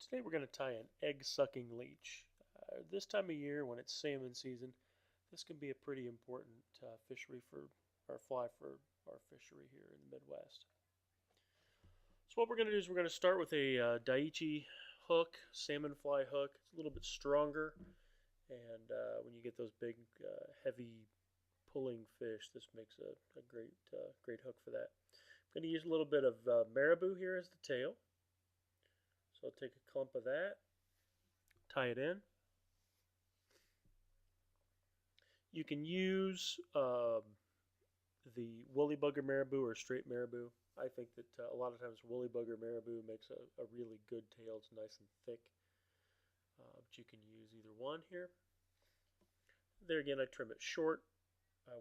Today we're going to tie an egg-sucking leech. This time of year, when it's salmon season, this can be a pretty important fishery for our fly for our fishery here in the Midwest. So what we're going to do is we're going to start with a Daiichi hook, salmon fly hook. It's a little bit stronger, and when you get those big, heavy pulling fish, this makes a great hook for that. I'm going to use a little bit of marabou here as the tail. So I'll take a clump of that, tie it in. You can use the woolly bugger marabou or straight marabou. I think that a lot of times woolly bugger marabou makes a really good tail. It's nice and thick. But you can use either one here. There again, I trim it short. I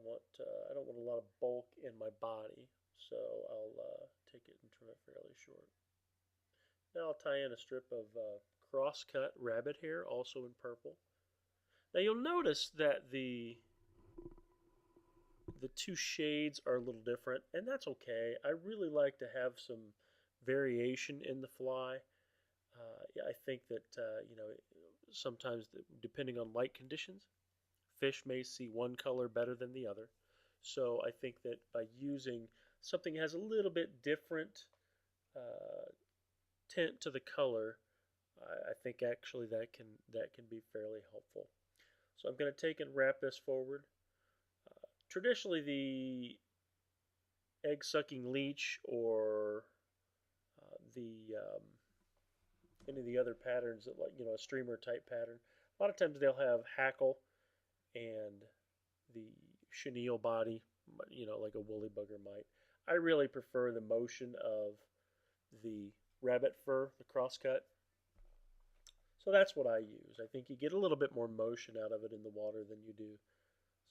don't want a lot of bulk in my body, so I'll take it and trim it fairly short. Now I'll tie in a strip of cross-cut rabbit hair, also in purple. Now you'll notice that the two shades are a little different, and that's okay. I really like to have some variation in the fly. I think that sometimes depending on light conditions, fish may see one color better than the other. So I think that by using something that has a little bit different tint to the color, I think actually that can be fairly helpful. So I'm going to take and wrap this forward. Traditionally, the egg-sucking leech or any of the other patterns that, like a streamer type pattern, a lot of times they'll have hackle and the chenille body, like a woolly bugger might. I really prefer the motion of the rabbit fur, the crosscut. So that's what I use. I think you get a little bit more motion out of it in the water than you do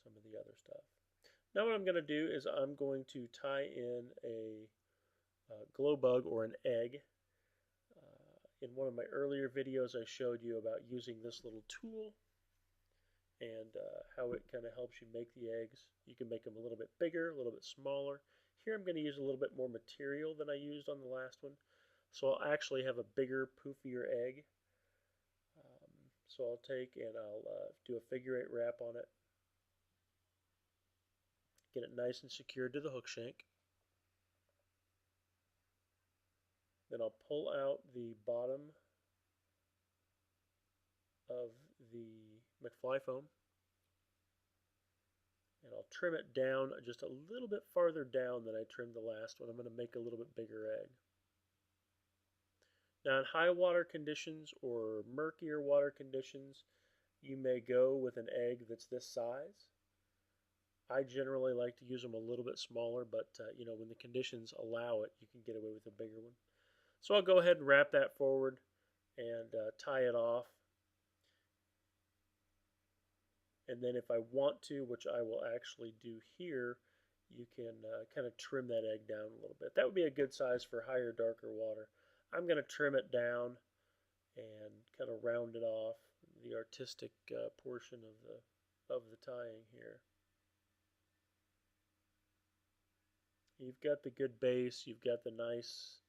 some of the other stuff. Now what I'm going to do is I'm going to tie in a glow bug or an egg. In one of my earlier videos I showed you about using this little tool and how it kind of helps you make the eggs. You can make them a little bit bigger, a little bit smaller. Here I'm going to use a little bit more material than I used on the last one. So I'll actually have a bigger, poofier egg. So I'll take and I'll do a figure-8 wrap on it. Get it nice and secured to the hook shank. Then I'll pull out the bottom of the McFly foam and I'll trim it down just a little bit farther down than I trimmed the last one. I'm going to make a little bit bigger egg. Now in high water conditions or murkier water conditions, you may go with an egg that's this size. I generally like to use them a little bit smaller, but when the conditions allow it, you can get away with a bigger one. So I'll go ahead and wrap that forward and tie it off. And then if I want to, which I will actually do here, you can kind of trim that egg down a little bit. That would be a good size for higher, darker water. I'm going to trim it down and kind of round it off, the artistic portion of the tying here. You've got the good base, you've got the nice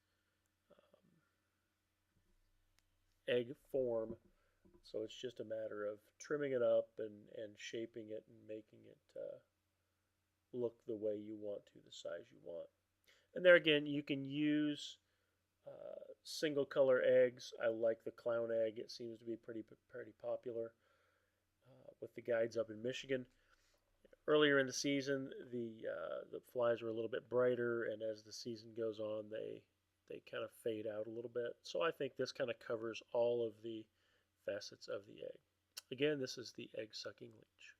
egg form, so it's just a matter of trimming it up and shaping it and making it look the way you want to, the size you want. And there again, you can use single color eggs. I like the clown egg. It seems to be pretty popular with the guides up in Michigan. Earlier in the season, the flies were a little bit brighter, and as the season goes on, they kind of fade out a little bit. So I think this kind of covers all of the facets of the egg. Again, this is the egg-sucking leech.